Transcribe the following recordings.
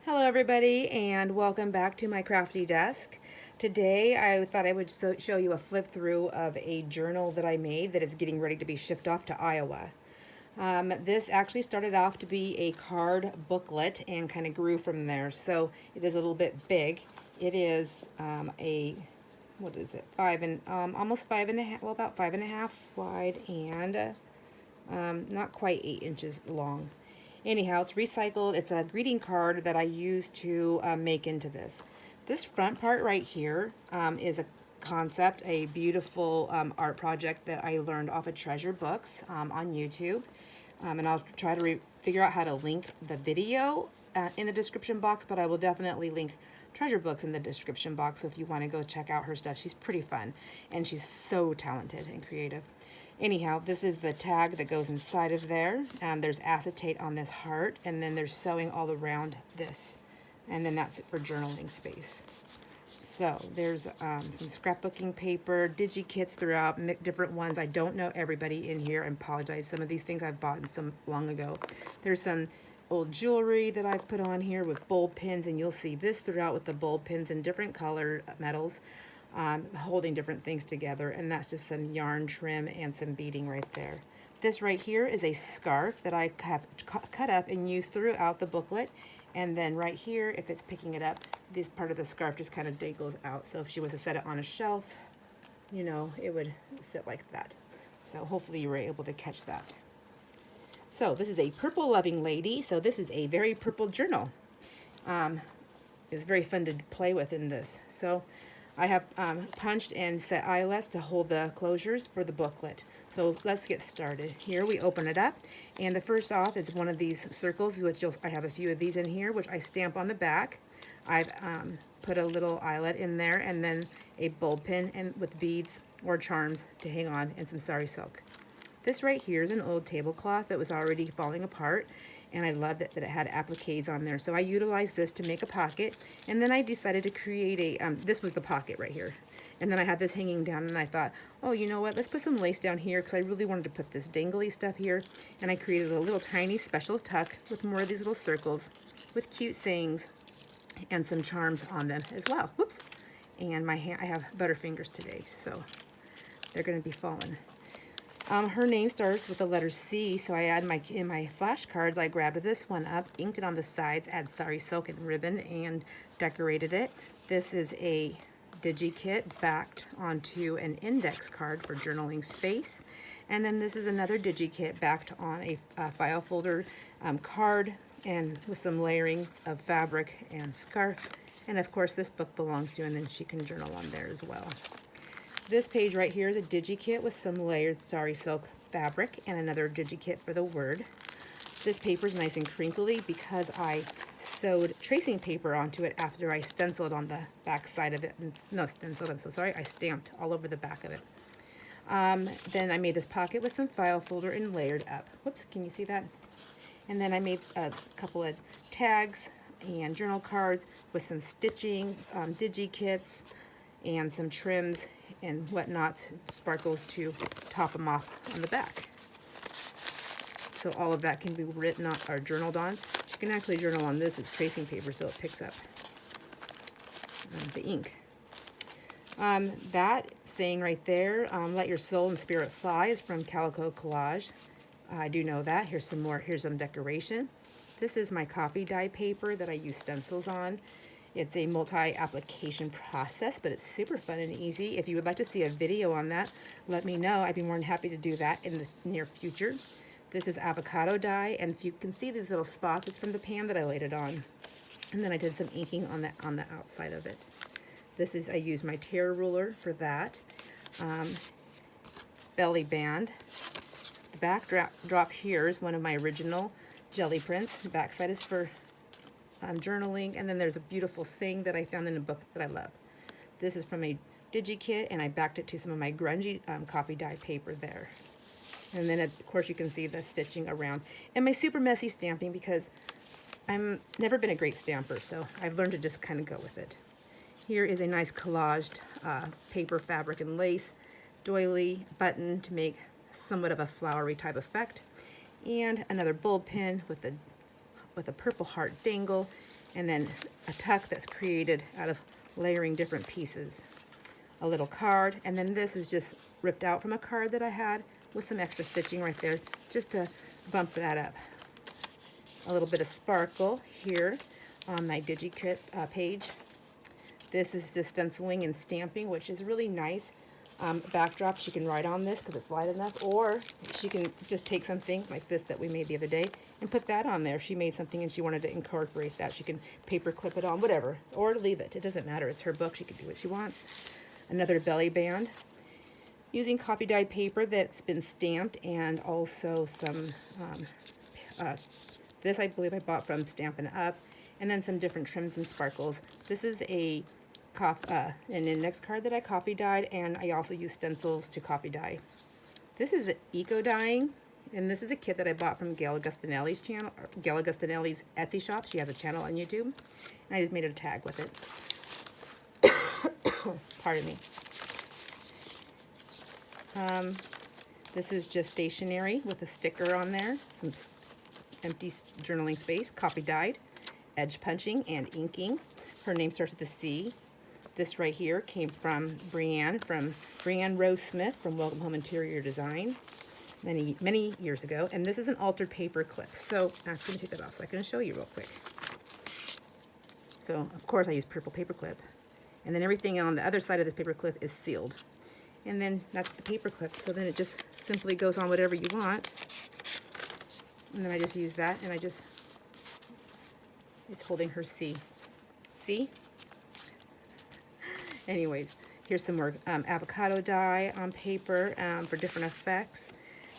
Hello everybody and welcome back to my crafty desk. Today I thought I would show you a flip through of a journal that I made that is getting ready to be shipped off to Iowa. This actually started off to be a card booklet and kind of grew from there, so it is a little bit big. It is what is it, almost 5.5, well, about 5.5 wide and not quite 8 inches long. Anyhow, it's recycled. It's a greeting card that I used to make into this. This front part right here is a concept, a beautiful art project that I learned off of Treasure Books on YouTube. And I'll try to figure out how to link the video in the description box, but I will definitely link Treasure Books in the description box, so if you want to go check out her stuff. She's pretty fun, and she's so talented and creative. Anyhow, this is the tag that goes inside of there. There's acetate on this heart, and then there's sewing all around this. And then that's it for journaling space. So there's some scrapbooking paper, digi-kits throughout, different ones. I don't know everybody in here. I apologize. Some of these things I've bought some long ago. There's some old jewelry that I've put on here with bulb pins, and you'll see this throughout with the bulb pins in different color metals. Holding different things together, and that's just some yarn trim and some beading right there. This right here is a scarf that I have cut up and used throughout the booklet, and then right here, if it's picking it up, this part of the scarf just kind of dangles out, so if she was to set it on a shelf, you know, it would sit like that. So hopefully you were able to catch that. So this is a purple loving lady, so this is a very purple journal. It's very fun to play with in this. So I have punched and set eyelets to hold the closures for the booklet. So let's get started. Here we open it up, and the first off is one of these circles, which I have a few of these in here, which I stamp on the back. I've put a little eyelet in there, and then a bulb pin and with beads or charms to hang on, and some sari silk. This right here is an old tablecloth that was already falling apart, and I loved it that it had appliques on there. So I utilized this to make a pocket, and then I decided to create a, this was the pocket right here. And then I had this hanging down, and I thought, oh, you know what, let's put some lace down here, because I really wanted to put this dangly stuff here. And I created a little tiny special tuck with more of these little circles with cute sayings and some charms on them as well. Whoops. And my hand, I have butterfingers today, so they're gonna be falling. Her name starts with the letter C, so I add in my flashcards, I grabbed this one up, inked it on the sides, add sari silk and ribbon, and decorated it. This is a digi-kit backed onto an index card for journaling space. And then this is another digi-kit backed on a file folder card, and with some layering of fabric and scarf. And of course this book belongs to, and then she can journal on there as well. This page right here is a digi-kit with some layered sari silk fabric and another digi-kit for the word. This paper is nice and crinkly because I sewed tracing paper onto it after I stenciled on the back side of it. No, stenciled, I'm so sorry. I stamped all over the back of it. Then I made this pocket with some file folder and layered up. Whoops, can you see that? And then I made a couple of tags and journal cards with some stitching, digi-kits, and some trims and whatnot, sparkles to top them off on the back. So all of that can be written on or journaled on. You can actually journal on this. It's tracing paper, so it picks up the ink. That saying right there, let your soul and spirit fly, is from Calico Collage. I do know that. Here's some more. Here's some decoration. This is my coffee dye paper that I use stencils on. It's a multi-application process, but it's super fun and easy. If you would like to see a video on that, let me know. I'd be more than happy to do that in the near future. This is avocado dye, and if you can see these little spots, it's from the pan that I laid it on. And then I did some inking on the outside of it. This is, I used my tear ruler for that. Belly band. The back drop here is one of my original jelly prints. The back side is for journaling, and then there's a beautiful saying that I found in a book that I love. This is from a digi-kit, and I backed it to some of my grungy coffee dye paper there. And then of course you can see the stitching around, and my super messy stamping, because I'm never been a great stamper, so I've learned to just kind of go with it. Here is a nice collaged paper, fabric, and lace doily button to make somewhat of a flowery type effect, and another bulb pin with the with a purple heart dangle, and then a tuck that's created out of layering different pieces. A little card, and then this is just ripped out from a card that I had with some extra stitching right there just to bump that up. A little bit of sparkle here on my DigiKit page. This is just stenciling and stamping, which is really nice. Backdrop, she can write on this because it's light enough, or she can just take something like this that we made the other day and put that on there. If she made something and she wanted to incorporate that, she can paper clip it on, whatever, or leave it. It doesn't matter. It's her book. She can do what she wants. Another belly band using coffee dyed paper that's been stamped, and also some, this I believe I bought from Stampin' Up, and then some different trims and sparkles. This is an index card that I coffee dyed, and I also use stencils to coffee dye. This is eco dyeing, and this is a kit that I bought from Gail Augustinelli's channel, Gail Augustinelli's Etsy shop. She has a channel on YouTube, and I just made a tag with it. Pardon me. This is just stationery with a sticker on there, some empty journaling space, coffee dyed, edge punching and inking. Her name starts with a C. This right here came from Brianne Rose Smith from Welcome Home Interior Design many years ago. And this is an altered paper clip. So I'm going to take that off so I can show you real quick. So of course I use purple paper clip. And then everything on the other side of this paper clip is sealed. And then that's the paper clip. So then it just simply goes on whatever you want. And then I just use that, and it's holding her C. See? Anyways, here's some more avocado dye on paper for different effects.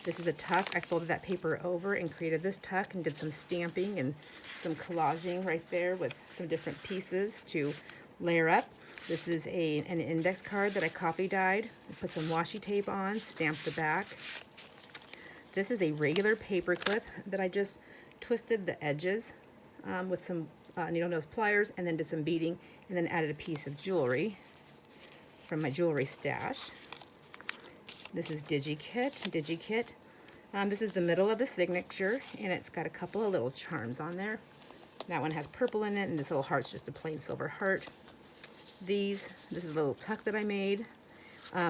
This is a tuck. I folded that paper over and created this tuck and did some stamping and some collaging right there with some different pieces to layer up. This is an index card that I coffee dyed. I put some washi tape on, stamped the back. This is a regular paper clip that I just twisted the edges with some needle nose pliers, and then did some beading, and then added a piece of jewelry from my jewelry stash. This is DigiKit. This is the middle of the signature, and it's got a couple of little charms on there. That one has purple in it, and this little heart's just a plain silver heart. This is a little tuck that I made.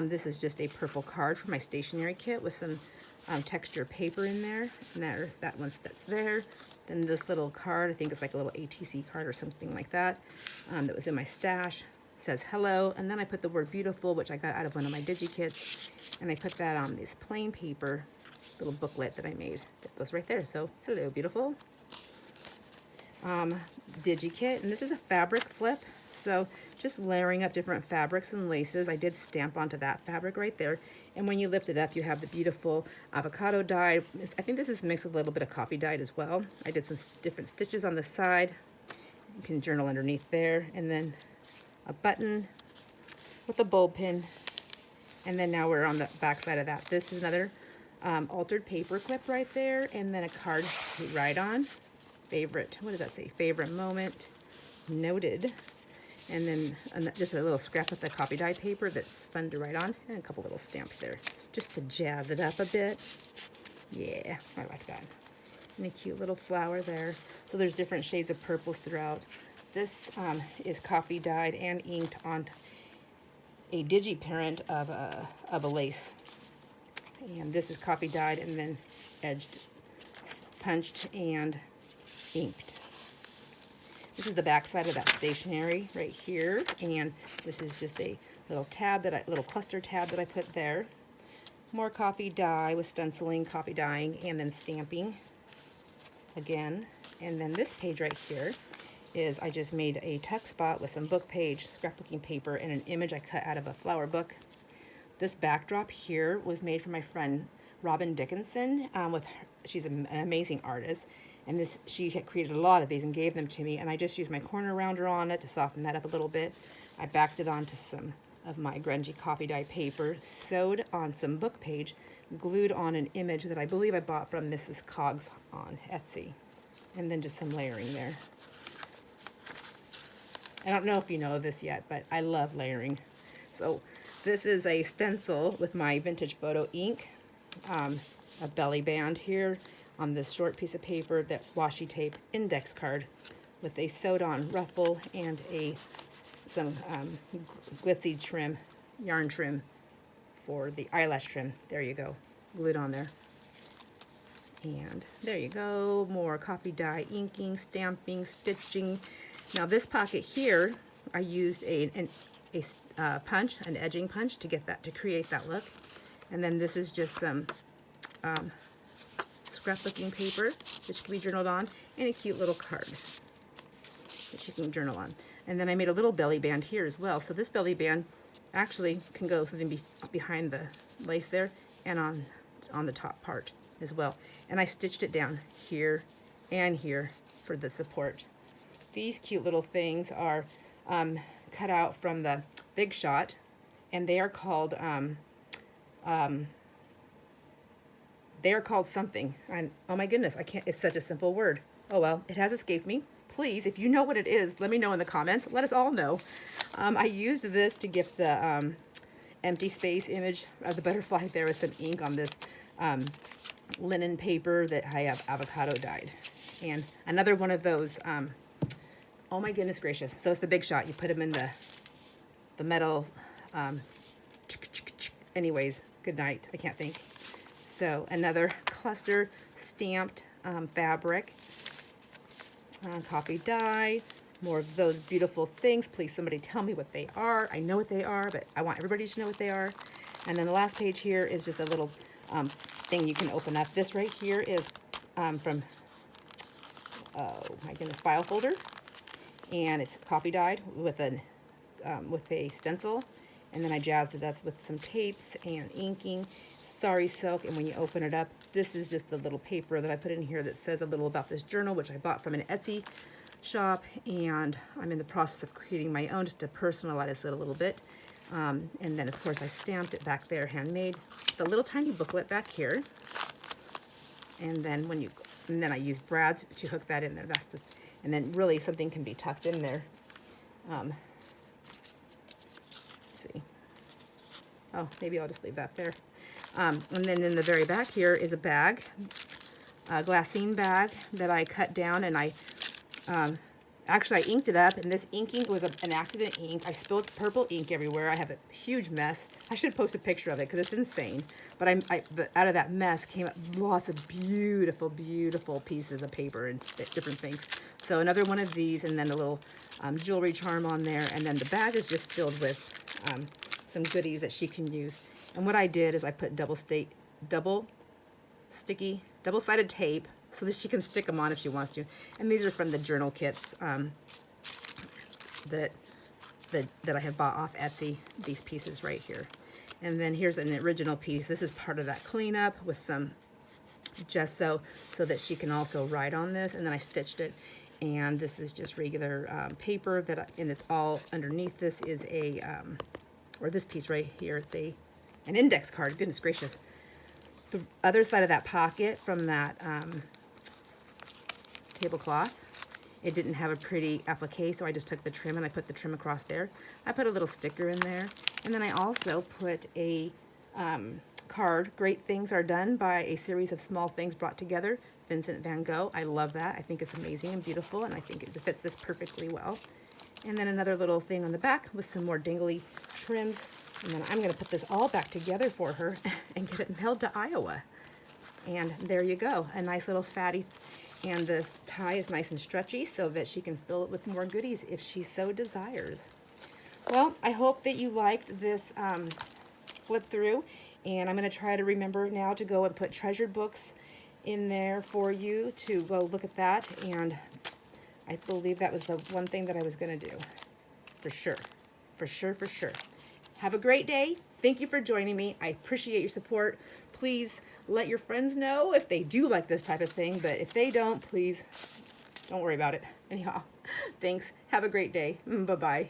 This is just a purple card for my stationery kit with some texture paper in there, and that one that's there. Then this little card, I think it's like a little ATC card or something like that, that was in my stash. It says hello, and then I put the word beautiful, which I got out of one of my DigiKits, and I put that on this plain paper little booklet that I made that goes right there. So hello beautiful. DigiKit, and this is a fabric flip, so just layering up different fabrics and laces. I did stamp onto that fabric right there, and when you lift it up, you have the beautiful avocado dye. I think this is mixed with a little bit of coffee dyed as well. I did some different stitches on the side. You can journal underneath there, and then a button with a bulb pin, and then now we're on the back side of that. This is another altered paper clip right there, and then a card to write on. Favorite, what does that say? Favorite moment, noted. And then just a little scrap of the coffee dye paper that's fun to write on, and a couple little stamps there, just to jazz it up a bit. Yeah, I like that. And a cute little flower there. So there's different shades of purples throughout. This is coffee dyed and inked on a digi parent of a lace. And this is coffee dyed and then edged, punched, and inked. This is the back side of that stationery right here, and this is just a little tab little cluster tab that I put there. More coffee dye with stenciling, coffee dyeing, and then stamping again. And then this page right here is I just made a tuck spot with some book page, scrapbooking paper, and an image I cut out of a flower book. This backdrop here was made for my friend Robin Dickinson. She's an amazing artist. And she had created a lot of these and gave them to me, and I just used my corner rounder on it to soften that up a little bit. I backed it onto some of my grungy coffee dye paper, sewed on some book page, glued on an image that I believe I bought from Mrs. Coggs on Etsy, and then just some layering there. I don't know if you know this yet, but I love layering. So this is a stencil with my vintage photo ink, a belly band here on this short piece of paper that's washi tape index card with a sewed on ruffle and some glitzy trim, yarn trim for the eyelash trim. There you go, glued on there. And there you go, more copy die, inking, stamping, stitching. Now this pocket here, I used a punch, an edging punch to get that, to create that look. And then this is just some scrapbooking paper that can be journaled on, and a cute little card that you can journal on. And then I made a little belly band here as well. So this belly band actually can go something behind the lace there and on the top part as well. And I stitched it down here and here for the support. These cute little things are cut out from the Big Shot, and they are called something. And oh my goodness, I can't, it's such a simple word. Oh well, it has escaped me. Please, if you know what it is, let me know in the comments. Let us all know. I used this to get the empty space image of the butterfly there with some ink on this linen paper that I have avocado dyed. And another one of those, oh my goodness gracious. So it's the Big Shot. You put them in the metal, anyways, good night. I can't think. So another cluster stamped fabric, copy die, more of those beautiful things. Please somebody tell me what they are. I know what they are, but I want everybody to know what they are. And then the last page here is just a little thing you can open up. This right here is from, oh my goodness, file folder. And it's copy dyed with a stencil. And then I jazzed it up with some tapes and inking, sari silk. And when you open it up, this is just the little paper that I put in here that says a little about this journal, which I bought from an Etsy shop. And I'm in the process of creating my own just to personalize it a little bit. And then, of course, I stamped it back there, handmade. The little tiny booklet back here. And then I use brads to hook that in there. That's just, and then really something can be tucked in there. Let's see. Oh, maybe I'll just leave that there. And then in the very back here is a bag, a glassine bag that I cut down, and I actually I inked it up, and this inking was an accident ink. I spilled purple ink everywhere. I have a huge mess. I should post a picture of it because it's insane. But but out of that mess came up lots of beautiful, beautiful pieces of paper and different things. So another one of these, and then a little jewelry charm on there, and then the bag is just filled with some goodies that she can use. And what I did is I put double-sided tape so that she can stick them on if she wants to. And these are from the journal kits that I have bought off Etsy, these pieces right here. And then here's an original piece. This is part of that cleanup with some gesso so that she can also write on this. And then I stitched it. And this is just regular paper and it's all underneath. This is or this piece right here, it's an index card. Goodness gracious. The other side of that pocket from that tablecloth, it didn't have a pretty applique, so I just took the trim and I put the trim across there. I put a little sticker in there, and then I also put a card. Great things are done by a series of small things brought together. Vincent van Gogh. I love that. I think it's amazing and beautiful, and I think it fits this perfectly well. And then another little thing on the back with some more dingly trims. And then I'm going to put this all back together for her and get it mailed to Iowa. And there you go, a nice little fatty. And this tie is nice and stretchy so that she can fill it with more goodies if she so desires. Well, I hope that you liked this flip through. And I'm going to try to remember now to go and put treasured books in there for you to go look at that. And I believe that was the one thing that I was going to do. For sure. For sure, for sure. Have a great day. Thank you for joining me. I appreciate your support. Please let your friends know if they do like this type of thing, but if they don't, please don't worry about it. Anyhow, thanks. Have a great day. Bye-bye.